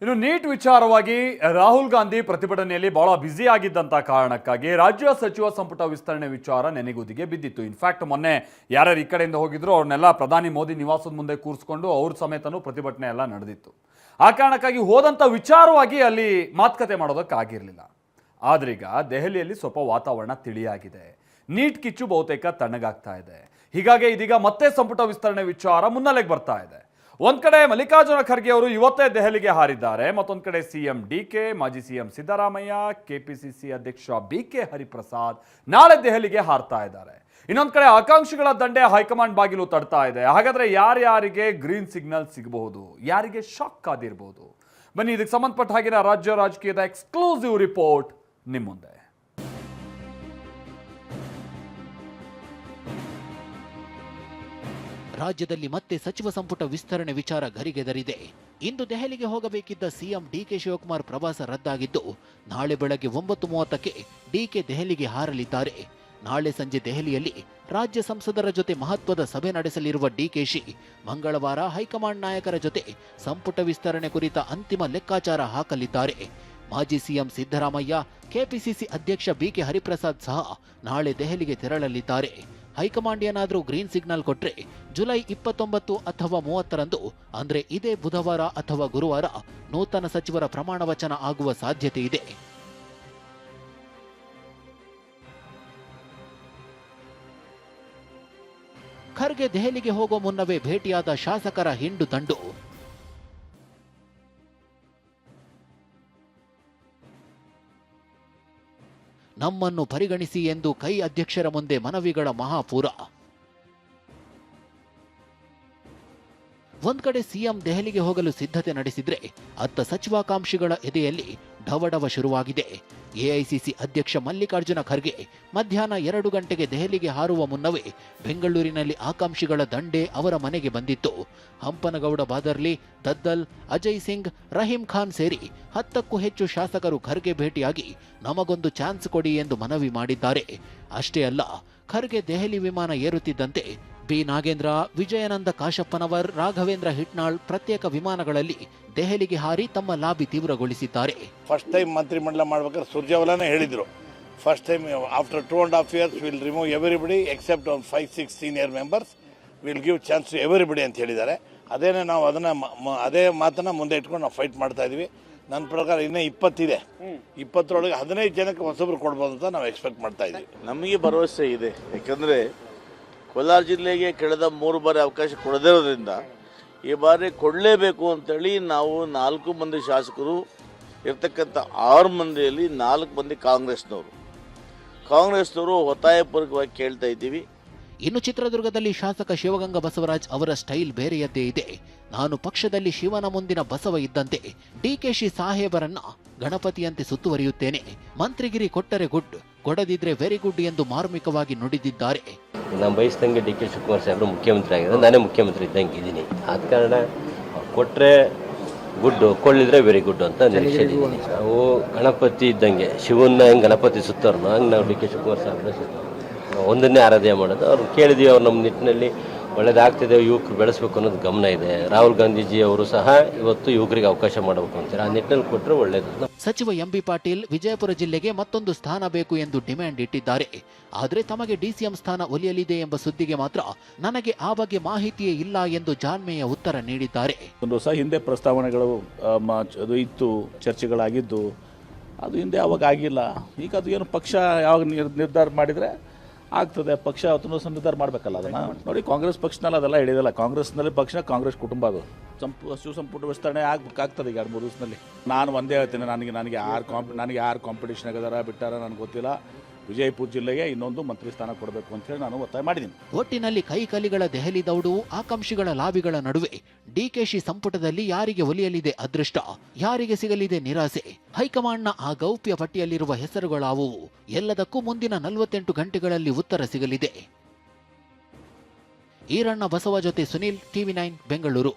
ಇನ್ನು ನೀಟ್ ವಿಚಾರವಾಗಿ ರಾಹುಲ್ ಗಾಂಧಿ ಪ್ರತಿಭಟನೆಯಲ್ಲಿ ಬಹಳ ಬ್ಯುಸಿ ಆಗಿದ್ದಂತ ಕಾರಣಕ್ಕಾಗಿ ರಾಜ್ಯ ಸಚಿವ ಸಂಪುಟ ವಿಸ್ತರಣೆ ವಿಚಾರ ನೆನೆಗುದಿಗೆ ಬಿದ್ದಿತ್ತು. ಇನ್ಫ್ಯಾಕ್ಟ್ ಮೊನ್ನೆ ಯಾರ್ಯಾರು ಈ ಕಡೆಯಿಂದ ಹೋಗಿದ್ರು ಅವ್ರನ್ನೆಲ್ಲ ಪ್ರಧಾನಿ ಮೋದಿ ನಿವಾಸದ ಮುಂದೆ ಕೂರಿಸ್ಕೊಂಡು ಅವ್ರ ಸಮೇತನೂ ಪ್ರತಿಭಟನೆ ಎಲ್ಲ ನಡೆದಿತ್ತು. ಆ ಕಾರಣಕ್ಕಾಗಿ ಹೋದಂತ ವಿಚಾರವಾಗಿ ಅಲ್ಲಿ ಮಾತುಕತೆ ಮಾಡೋದಕ್ಕಾಗಿರಲಿಲ್ಲ. ಆದ್ರೀಗ ದೆಹಲಿಯಲ್ಲಿ ಸ್ವಲ್ಪ ವಾತಾವರಣ ತಿಳಿಯಾಗಿದೆ. ನೀಟ್ ಕಿಚ್ಚು ಬಹುತೇಕ ತಣ್ಣಗಾಗ್ತಾ ಇದೆ. ಹೀಗಾಗಿ ಇದೀಗ ಮತ್ತೆ ಸಂಪುಟ ವಿಸ್ತರಣೆ ವಿಚಾರ ಮುನ್ನೆಲೆಗೆ ಬರ್ತಾ ಇದೆ. ಒಂದ್ ಕಡೆ ಮಲ್ಲಿಕಾರ್ಜುನ ಖರ್ಗೆ ಅವರು ಇವತ್ತೇ ದೆಹಲಿಗೆ ಹಾರಿದ್ದಾರೆ. ಮತ್ತೊಂದ್ ಕಡೆ ಸಿಎಂ ಡಿಕೆ, ಮಾಜಿ ಸಿಎಂ ಸಿದ್ದರಾಮಯ್ಯ, ಕೆಪಿಸಿಸಿ ಅಧ್ಯಕ್ಷ ಬಿಕೆ ಹರಿಪ್ರಸಾದ್ ನಾಳೆ ದೆಹಲಿಗೆ ಹಾರ್ತಾ ಇದ್ದಾರೆ. ಇನ್ನೊಂದ್ ಕಡೆ ಆಕಾಂಕ್ಷಿಗಳ ದಂಡೆ ಹೈಕಮಾಂಡ್ ಬಾಗಿಲು ತಡ್ತಾ ಇದೆ. ಹಾಗಾದ್ರೆ ಯಾರ್ಯಾರಿಗೆ ಗ್ರೀನ್ ಸಿಗ್ನಲ್ ಸಿಗಬಹುದು, ಯಾರಿಗೆ ಶಾಕ್ ಆದಿರಬಹುದು? ಬನ್ನಿ ಇದಕ್ಕೆ ಸಂಬಂಧಪಟ್ಟ ಹಾಗಿನ ರಾಜ್ಯ ರಾಜಕೀಯದ ಎಕ್ಸ್ಕ್ಲೂಸಿವ್ ರಿಪೋರ್ಟ್ ನಿಮ್ಮ ಮುಂದೆ. ರಾಜ್ಯದಲ್ಲಿ ಮತ್ತೆ ಸಚಿವ ಸಂಪುಟ ವಿಸ್ತರಣೆ ವಿಚಾರ ಗರಿಗೆದರಿದೆ. ಇಂದು ದೆಹಲಿಗೆ ಹೋಗಬೇಕಿದ್ದ ಸಿಎಂ ಡಿಕೆ ಶಿವಕುಮಾರ್ ಪ್ರವಾಸ ರದ್ದಾಗಿದ್ದು, ನಾಳೆ ಬೆಳಗ್ಗೆ 9:30ಕ್ಕೆ ಡಿಕೆ ದೆಹಲಿಗೆ ಹಾರಲಿದ್ದಾರೆ. ನಾಳೆ ಸಂಜೆ ದೆಹಲಿಯಲ್ಲಿ ರಾಜ್ಯ ಸಂಸದರ ಜೊತೆ ಮಹತ್ವದ ಸಭೆ ನಡೆಸಲಿರುವ ಡಿಕೆಶಿ ಮಂಗಳವಾರ ಹೈಕಮಾಂಡ್ ನಾಯಕರ ಜೊತೆ ಸಂಪುಟ ವಿಸ್ತರಣೆ ಕುರಿತ ಅಂತಿಮ ಲೆಕ್ಕಾಚಾರ ಹಾಕಲಿದ್ದಾರೆ. ಮಾಜಿ ಸಿಎಂ ಸಿದ್ದರಾಮಯ್ಯ, ಕೆಪಿಸಿಸಿ ಅಧ್ಯಕ್ಷ ಬಿಕೆ ಹರಿಪ್ರಸಾದ್ ಸಹ ನಾಳೆ ದೆಹಲಿಗೆ ತೆರಳಲಿದ್ದಾರೆ. ಹೈಕಮಾಂಡ್ ಏನಾದರೂ ಗ್ರೀನ್ ಸಿಗ್ನಲ್ ಕೊಟ್ರೆ ಜುಲೈ 29 ಅಥವಾ 30ರಂದು ಅಂದ್ರೆ ಇದೇ ಬುಧವಾರ ಅಥವಾ ಗುರುವಾರ ನೂತನ ಸಚಿವರ ಪ್ರಮಾಣ ವಚನ ಆಗುವ ಸಾಧ್ಯತೆ ಇದೆ. ಖರ್ಗೆ ದೆಹಲಿಗೆ ಹೋಗುವ ಮುನ್ನವೇ ಭೇಟಿಯಾದ ಶಾಸಕರ ಹಿಂಡು ದಂಡು. ನಮ್ಮನ್ನು ಪರಿಗಣಿಸಿ ಎಂದು ಕೈ ಅಧ್ಯಕ್ಷರ ಮುಂದೆ ಮನವಿಗಳ ಮಹಾಪೂರ. ಒಂದ್ ಕಡೆ ಸಿಎಂ ದೆಹಲಿಗೆ ಹೋಗಲು ಸಿದ್ಧತೆ ನಡೆಸಿದ್ರೆ ಅತ್ತ ಸಚಿವಾಕಾಂಕ್ಷಿಗಳ ಎದೆಯಲ್ಲಿ ಢವಢವ ಶುರುವಾಗಿದೆ. ಎಐಸಿಸಿ ಅಧ್ಯಕ್ಷ ಮಲ್ಲಿಕಾರ್ಜುನ ಖರ್ಗೆ ಮಧ್ಯಾಹ್ನ 2 ಗಂಟೆಗೆ ದೆಹಲಿಗೆ ಹಾರುವ ಮುನ್ನವೇ ಬೆಂಗಳೂರಿನಲ್ಲಿ ಆಕಾಂಕ್ಷಿಗಳ ದಂಡೆ ಅವರ ಮನೆಗೆ ಬಂದಿತ್ತು. ಹಂಪನಗೌಡ ಬಾದರ್ಲಿ, ದದ್ದಲ್, ಅಜಯ್ ಸಿಂಗ್, ರಹೀಂ ಖಾನ್ ಸೇರಿ 10ಕ್ಕೂ ಹೆಚ್ಚು ಶಾಸಕರು ಖರ್ಗೆ ಭೇಟಿಯಾಗಿ ನಮಗೊಂದು ಚಾನ್ಸ್ ಕೊಡಿ ಎಂದು ಮನವಿ ಮಾಡಿದ್ದಾರೆ. ಅಷ್ಟೇ ಅಲ್ಲ, ಖರ್ಗೆ ದೆಹಲಿ ವಿಮಾನ ಏರುತ್ತಿದ್ದಂತೆ ಬಿ ನಾಗೇಂದ್ರ, ವಿಜಯಾನಂದ ಕಾಶಪ್ಪನವರ್, ರಾಘವೇಂದ್ರ ಹಿಟ್ನಾಳ್ ಪ್ರತ್ಯೇಕ ವಿಮಾನಗಳಲ್ಲಿ ದೆಹಲಿಗೆ ಹಾರಿ ತಮ್ಮ ಲಾಬಿ ತೀವ್ರಗೊಳಿಸಿದ್ದಾರೆ. ಫಸ್ಟ್ ಟೈಮ್ ಮಂತ್ರಿಮಂಡಲ ಮಾಡ್ಬೇಕಾದ್ರೆ ಸುರ್ಜೇವಾಲಾನೇ ಹೇಳಿದ್ರು, first time after 2.5 years will remove everybody except on 5-6 senior members, will give chance to everybody ಅಂತ ಹೇಳಿದ್ದಾರೆ. ಅದೇನೇ ನಾವು ಅದೇ ಮಾತನ್ನ ಮುಂದೆ ಇಟ್ಕೊಂಡು ನಾವು ಫೈಟ್ ಮಾಡ್ತಾ ಇದೀವಿ. ನನ್ನ ಪ್ರಕಾರ ಇನ್ನೂ 20 ಇದೆ, 20ರೊಳಗೆ 15 ಜನಕ್ಕೆ ಹೊಸಬ್ರು ಕೊಡ್ಬೋದು ಅಂತ ನಾವು ಎಕ್ಸ್ಪೆಕ್ಟ್ ಮಾಡ್ತಾ ಇದ್ದೀವಿ. ನಮಗೆ ಭರವಸೆ ಇದೆ, ಯಾಕಂದರೆ ಕೋಲಾರ ಜಿಲ್ಲೆಗೆ ಕಳೆದ 3 ಬಾರಿ ಅವಕಾಶ ಕೊಡದಿರೋದ್ರಿಂದ ಈ ಬಾರಿ ಕೊಡಲೇಬೇಕು ಅಂತೇಳಿ ನಾವು 4 ಮಂದಿ ಶಾಸಕರು ಇರ್ತಕ್ಕಂಥ 6 ಮಂದಿಯಲ್ಲಿ 4 ಮಂದಿ ಕಾಂಗ್ರೆಸ್ನವರು ಒತ್ತಾಯಪೂರ್ವಕವಾಗಿ ಕೇಳ್ತಾ ಇದ್ದೀವಿ. ಇನ್ನು ಚಿತ್ರದುರ್ಗದಲ್ಲಿ ಶಾಸಕ ಶಿವಗಂಗಾ ಬಸವರಾಜ್ ಅವರ ಸ್ಟೈಲ್ ಬೇರೆಯದ್ದೇ ಇದೆ. ನಾನು ಪಕ್ಷದಲ್ಲಿ ಶಿವನ ಮುಂದಿನ ಬಸವ ಇದ್ದಂತೆ ಡಿಕೆಶಿ ಸಾಹೇಬರನ್ನ ಗಣಪತಿಯಂತೆ ಸುತ್ತುವರಿಯುತ್ತೇನೆ. ಮಂತ್ರಿಗಿರಿ ಕೊಟ್ಟರೆ ಗುಡ್, ಕೊಡದಿದ್ರೆ ವೆರಿ ಗುಡ್ ಎಂದು ಮಾರ್ಮಿಕವಾಗಿ ನುಡಿದಿದ್ದಾರೆ. ನಾನು ಬಯಸ್ದಂಗೆ ಡಿಕೆ ಶಿವಕುಮಾರ್ ಸಾಹೇಬರು ಮುಖ್ಯಮಂತ್ರಿ ಆಗಿದ್ದಾರೆ, ನಾನೇ ಮುಖ್ಯಮಂತ್ರಿ ಇದ್ದಂಗೆ ಇದ್ದೀನಿ. ಆದ ಕಾರಣ ಕೊಟ್ಟರೆ ಗುಡ್, ಕೊಳ್ಳಿದ್ರೆ ವೆರಿ ಗುಡ್ ಅಂತ ನಿರೀಕ್ಷೆ ಇದ್ದೀನಿ. ನಾವು ಗಣಪತಿ ಇದ್ದಂಗೆ, ಶಿವನ್ನ ಹೆಂಗೆ ಗಣಪತಿ ಸುತ್ತಾರನೋ ಹಂಗೆ ನಾವು ಡಿಕೆ ಶಿವಕುಮಾರ್ ಸಾಹೇಬ್ರೆ ಸುತ್ತ ಒಂದನ್ನೇ ಆರಾಧ್ಯ ಮಾಡೋದು. ಅವ್ರು ಕೇಳಿದೀವಿ, ಅವ್ರು ನಮ್ಮ ನಿಟ್ಟಿನಲ್ಲಿ ಒಳ್ಳೇದಾಗ್ತಿದೆ, ಯುವಕರು ಬೆಳೆಸಬೇಕು ಅನ್ನೋದು ಗಮನ ಇದೆ. ರಾಹುಲ್ ಗಾಂಧೀಜಿ ಅವರು ಸಹ ಇವತ್ತು ಯುವಕರಿಗೆ ಅವಕಾಶ ಮಾಡಬೇಕು ಅಂತಾರೆ, ಆ ನಿಟ್ಟಿನಲ್ಲಿ ಕೊಟ್ಟರೆ ಒಳ್ಳೇದು. ಸಚಿವ ಎಂಬಿ ಪಾಟೀಲ್ ವಿಜಯಪುರ ಜಿಲ್ಲೆಗೆ ಮತ್ತೊಂದು ಸ್ಥಾನ ಬೇಕು ಎಂದು ಡಿಮ್ಯಾಂಡ್ ಇಟ್ಟಿದ್ದಾರೆ. ಆದರೆ ತಮಗೆ ಡಿಸಿಎಂ ಸ್ಥಾನ ಒಲಿಯಲಿದೆ ಎಂಬ ಸುದ್ದಿಗೆ ಮಾತ್ರ ನನಗೆ ಆ ಬಗ್ಗೆ ಮಾಹಿತಿಯೇ ಇಲ್ಲ ಎಂದು ಜಾನ್ಮೇಯ ಉತ್ತರ ನೀಡಿದ್ದಾರೆ. ಒಂದು ಸಹ ಹಿಂದೆ ಪ್ರಸ್ತಾವನೆಗಳು ಅದು ಇತ್ತು, ಚರ್ಚೆಗಳಾಗಿದ್ದು, ಅದು ಹಿಂದೆ ಯಾವಾಗ ಆಗಿಲ್ಲ. ಈಗ ಅದು ಏನು ಪಕ್ಷ ಯಾವಾಗ ನಿರ್ಧಾರ ಮಾಡಿದರೆ ಆಗ್ತದೆ. ಪಕ್ಷ ಅವತ್ತು ನಿರ್ಧಾರ ಮಾಡಬೇಕಲ್ಲ ಅದನ್ನು. ನೋಡಿ, ಕಾಂಗ್ರೆಸ್ ಪಕ್ಷನಲ್ಲಿ ಅದೆಲ್ಲ ಹಿಡಿಯೋದಿಲ್ಲ. ಕಾಂಗ್ರೆಸ್ನಲ್ಲಿ ಪಕ್ಷ, ಕಾಂಗ್ರೆಸ್ ಕುಟುಂಬ, ಅದು ಸಚಿವ ಸಂಪುಟ ವಿಸ್ತರಣೆ ಆಗ್ತದೆ ಈಗ 2-3 ದಿವಸದಲ್ಲಿ. ನಾನು ಒಂದೇ ಹೇಳ್ತೀನಿ, ನನಗೆ ಯಾರು ಕಾಂಪಿಟೇಷನ್ ಆಗಿದಾರ ಬಿಟ್ಟಾರ ನನಗೆ ಗೊತ್ತಿಲ್ಲ. ವಿಜಯಪುರ ಜಿಲ್ಲೆಗೆ ಇನ್ನೊಂದು ಮಂತ್ರಿ ಸ್ಥಾನ ಕೊಡಬೇಕು ಅಂತ ಹೇಳಿ ನಾನು ಒತ್ತಾಯ ಮಾಡಿದ್ದೀನಿ. ಒಟ್ಟಿನಲ್ಲಿ ಕೈಕಲಿಗಳ ದೆಹಲಿ ದೌಡು, ಆಕಾಂಕ್ಷಿಗಳ ಲಾಬಿಗಳ ನಡುವೆ ಡಿಕೆಶಿ ಸಂಪುಟದಲ್ಲಿ ಯಾರಿಗೆ ಒಲಿಯಲಿದೆ ಅದೃಷ್ಟ, ಯಾರಿಗೆ ಸಿಗಲಿದೆ ನಿರಾಸೆ? ಹೈಕಮಾಂಡ್ನ ಆ ಗೌಪ್ಯ ಪಟ್ಟಿಯಲ್ಲಿರುವ ಹೆಸರುಗಳಾವುವು? ಎಲ್ಲದಕ್ಕೂ ಮುಂದಿನ 48 ಗಂಟೆಗಳಲ್ಲಿ ಉತ್ತರ ಸಿಗಲಿದೆ. ಈರಣ್ಣ ಬಸವ ಜೊತೆ ಸುನಿಲ್, TV9 ಬೆಂಗಳೂರು.